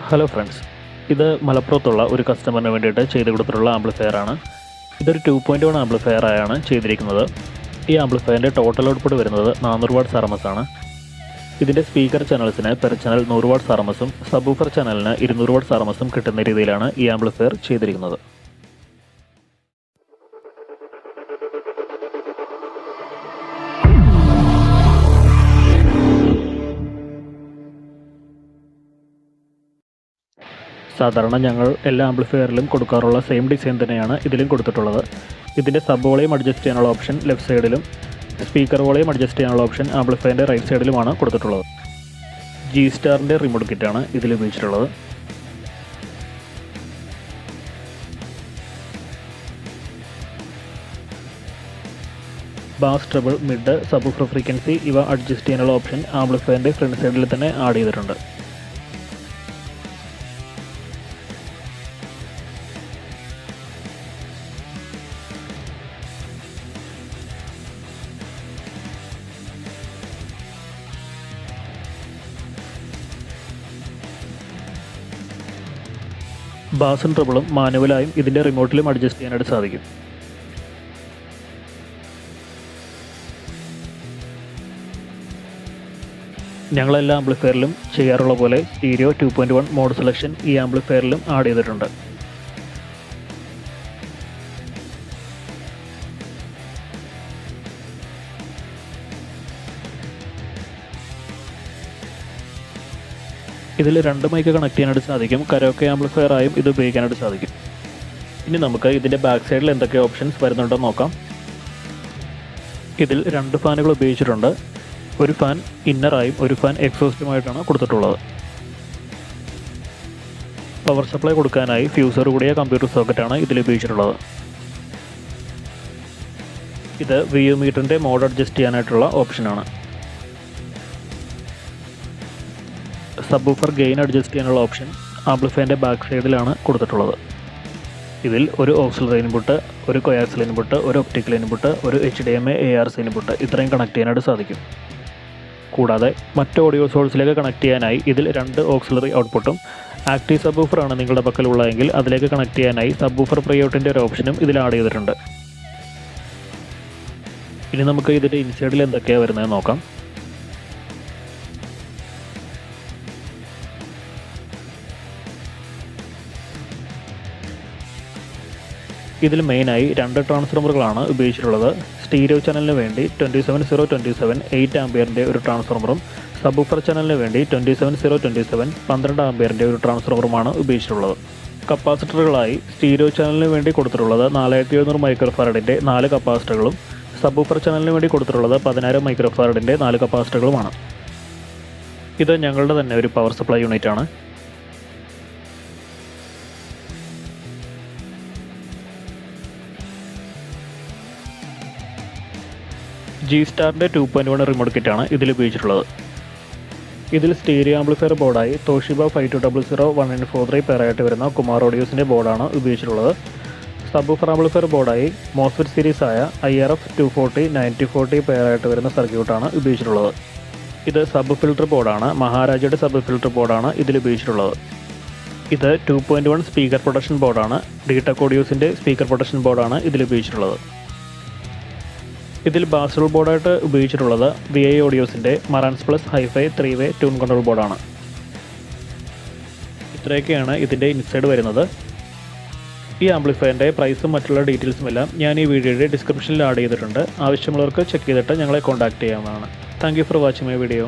Hello friends, ഇത് മലപ്പുറത്തുള്ള ഒരു കസ്റ്റമറിന് വേണ്ടിയിട്ട് ചെയ്ത് കൊടുത്തിട്ടുള്ള ആംപ്ലിഫയറാണ്. ഇതൊരു 2.1 ആംപ്ലിഫയർ ആയാണ് ചെയ്തിരിക്കുന്നത്. ഈ ആംപ്ലിഫയറിൻ്റെ ടോട്ടൽ ഔട്ട്പുട്ട് വരുന്നത് 400 വാട്ട്സ് RMS ആണ്. ഇതിൻ്റെ സ്പീക്കർ ചാനൽസിന് പെർ ചാനൽ 100 വാട്ട്സ് RMSും സബ്വൂഫർ ചാനലിന് 200 വാട്ട്സ് RMSും കിട്ടുന്ന രീതിയിലാണ് ഈ ആംപ്ലിഫയർ ചെയ്തിരിക്കുന്നത്. സാധാരണ ഞങ്ങൾ എല്ലാ ആംപ്ലിഫയറിലും കൊടുക്കാറുള്ള സെയിം ഡിസൈൻ തന്നെയാണ് ഇതിലും കൊടുത്തിട്ടുള്ളത്. ഇതിൻ്റെ സബ് വോളിയം അഡ്ജസ്റ്റ് ചെയ്യാനുള്ള ഓപ്ഷൻ ലെഫ്റ്റ് സൈഡിലും സ്പീക്കർ വോളിയം അഡ്ജസ്റ്റ് ചെയ്യാനുള്ള ഓപ്ഷൻ ആംപ്ലിഫയറിൻ്റെ റൈറ്റ് സൈഡിലുമാണ് കൊടുത്തിട്ടുള്ളത്. G-സ്റ്റാറിൻ്റെ റിമോട്ട് കിറ്റാണ് ഇതിൽ ഉപയോഗിച്ചിട്ടുള്ളത്. Bass, treble, mid, subwoofer frequency ഇവ അഡ്ജസ്റ്റ് ചെയ്യാനുള്ള ഓപ്ഷൻ ആംപ്ലിഫയറിൻ്റെ ഫ്രണ്ട് സൈഡിൽ തന്നെ ആഡ് ചെയ്തിട്ടുണ്ട്. ബാസും ട്രബിളും മാനുവലായും ഇതിൻ്റെ റിമോട്ടിലും അഡ്ജസ്റ്റ് ചെയ്യാനായിട്ട് സാധിക്കും. ഞങ്ങളെല്ലാ ആംപ്ലിഫയറിലും ചെയ്യാറുള്ള പോലെ സ്റ്റീരിയോ 2.1 മോഡ് സെലക്ഷൻ ഈ ആംപ്ലിഫയറിലും ആഡ് ചെയ്തിട്ടുണ്ട്. ഇതിൽ 2 മൈക്ക് കണക്ട് ചെയ്യാനായിട്ട് സാധിക്കും. കരോക്കെ ആംപ്ലിഫയർ ആയും ഇത് ഉപയോഗിക്കാനായിട്ട് സാധിക്കും. ഇനി നമുക്ക് ഇതിൻ്റെ ബാക്ക് സൈഡിൽ എന്തൊക്കെ ഓപ്ഷൻസ് വരുന്നുണ്ടെന്ന് നോക്കാം. ഇതിൽ 2 ഫാനുകൾ ഉപയോഗിച്ചിട്ടുണ്ട്. ഒരു ഫാൻ ഇന്നറായും ഒരു ഫാൻ എക്സോസ്റ്റുമായിട്ടാണ് കൊടുത്തിട്ടുള്ളത്. പവർ സപ്ലൈ കൊടുക്കാനായി ഫ്യൂസർ കൂടിയ കമ്പ്യൂട്ടർ സോക്കറ്റാണ് ഇതിൽ ഉപയോഗിച്ചിട്ടുള്ളത്. ഇത് VU മീറ്ററിൻ്റെ മോഡ് അഡ്ജസ്റ്റ് ചെയ്യാനായിട്ടുള്ള ഓപ്ഷനാണ്. സബ്വൂഫർ ഗെയിൻ അഡ്ജസ്റ്റ് ചെയ്യാനുള്ള ഓപ്ഷൻ ആംപ്ലിഫയറിൻ്റെ ബാക്ക് സൈഡിലാണ് കൊടുത്തിട്ടുള്ളത്. ഇതിൽ ഒരു ഓക്സിലറി ഇൻപുട്ട്, ഒരു കൊയാക്സിൽ ഇൻപുട്ട്, ഒരു ഒപ്റ്റിക്കൽ ഇൻപുട്ട്, ഒരു HDMI ARC ഇൻപുട്ട് ഇത്രയും കണക്ട് ചെയ്യാനായിട്ട് സാധിക്കും. കൂടാതെ മറ്റ് ഓഡിയോ സോഴ്സിലേക്ക് കണക്ട് ചെയ്യാനായി ഇതിൽ 2 ഓക്സിലറി ഔട്ട്പുട്ടും ആക്റ്റീവ് സബ്വൂഫറാണ് നിങ്ങളുടെ പക്കലുള്ളതെങ്കിൽ അതിലേക്ക് കണക്ട് ചെയ്യാനായി സബ്വൂഫർ പ്രീഔട്ടിൻ്റെ ഒരു ഓപ്ഷനും ഇതിൽ ആഡ് ചെയ്തിട്ടുണ്ട്. ഇനി നമുക്ക് ഇതിൻ്റെ ഇൻസൈഡിൽ എന്തൊക്കെയാണ് വരുന്നത് നോക്കാം. ഇതിൽ മെയിനായി 2 ട്രാൻസ്ഫോർമറുകളാണ് ഉപയോഗിച്ചിട്ടുള്ളത്. സ്റ്റീരിയോ ചാനലിന് വേണ്ടി 27027 8 ആംപിയറിൻ്റെ ഒരു ട്രാൻസ്ഫോർമറും സബ്വൂഫർ ചാനലിന് വേണ്ടി 27027 12 ആംപിയറിൻ്റെ ഒരു ട്രാൻസ്ഫോർമറുമാണ് ഉപയോഗിച്ചിട്ടുള്ളത്. കപ്പാസിറ്ററുകളായി സ്റ്റീരിയോ ചാനലിന് വേണ്ടി കൊടുത്തിട്ടുള്ളത് 4700 മൈക്രോഫാരഡിൻ്റെ 4 കപ്പാസിറ്ററുകളും സബ്വൂഫർ ചാനലിന് വേണ്ടി കൊടുത്തിട്ടുള്ളത് 10000 മൈക്രോഫാരഡിൻ്റെ 4 കപ്പാസിറ്ററുകളുമാണ്. ഇത് ഞങ്ങളുടെ തന്നെ ഒരു പവർ സപ്ലൈ യൂണിറ്റാണ്. G-സ്റ്റാറിൻ്റെ 2.1 റിമോട്ട് കിറ്റാണ് ഇതിൽ ഉപയോഗിച്ചിട്ടുള്ളത്. ഇതിൽ സ്റ്റീരിയോ ആംപ്ലിഫയർ ബോർഡായി തോഷിബ 5200 1943 പേരായിട്ട് വരുന്ന കുമാർ ഓഡിയോസിൻ്റെ ബോർഡാണ് ഉപയോഗിച്ചിട്ടുള്ളത്. സബ്വൂഫർ ആംപ്ലിഫയർ ബോർഡായി മോസ്ഫെറ്റ് സീരീസ് ആയ IRF 240 9040 പേരായിട്ട് വരുന്ന സർക്യൂട്ടാണ് ഉപയോഗിച്ചിട്ടുള്ളത്. ഇത് സബ് ഫിൽട്ടർ ബോർഡാണ്. മഹാരാജയുടെ സബ് ഫിൽട്ടർ ബോർഡാണ് ഇതിൽ ഉപയോഗിച്ചിട്ടുള്ളത്. ഇത് 2.1 സ്പീക്കർ പ്രൊട്ടക്ഷൻ ബോർഡാണ്. ഡിടെക് ഓഡിയോസിൻ്റെ സ്പീക്കർ പ്രൊട്ടക്ഷൻ ബോർഡാണ് ഇതിൽ ഉപയോഗിച്ചിട്ടുള്ളത്. ഇതിൽ ബാസ് ബോർഡായിട്ട് ഉപയോഗിച്ചിട്ടുള്ളത് VI ഓഡിയോസിൻ്റെ Marantz plus hi fi 3-way tune control ബോർഡാണ്. ഇത്രയൊക്കെയാണ് ഇതിൻ്റെ ഇൻസൈഡ് വരുന്നത്. ഈ ആംപ്ലിഫയറിൻ്റെ പ്രൈസും മറ്റുള്ള ഡീറ്റെയിൽസും എല്ലാം ഞാൻ ഈ വീഡിയോയുടെ ഡിസ്ക്രിപ്ഷനിൽ ആഡ് ചെയ്തിട്ടുണ്ട്. ആവശ്യമുള്ളവർക്ക് ചെക്ക് ചെയ്തിട്ട് ഞങ്ങളെ കോൺടാക്റ്റ് ചെയ്യാവുന്നതാണ്. Thank you for watching my video.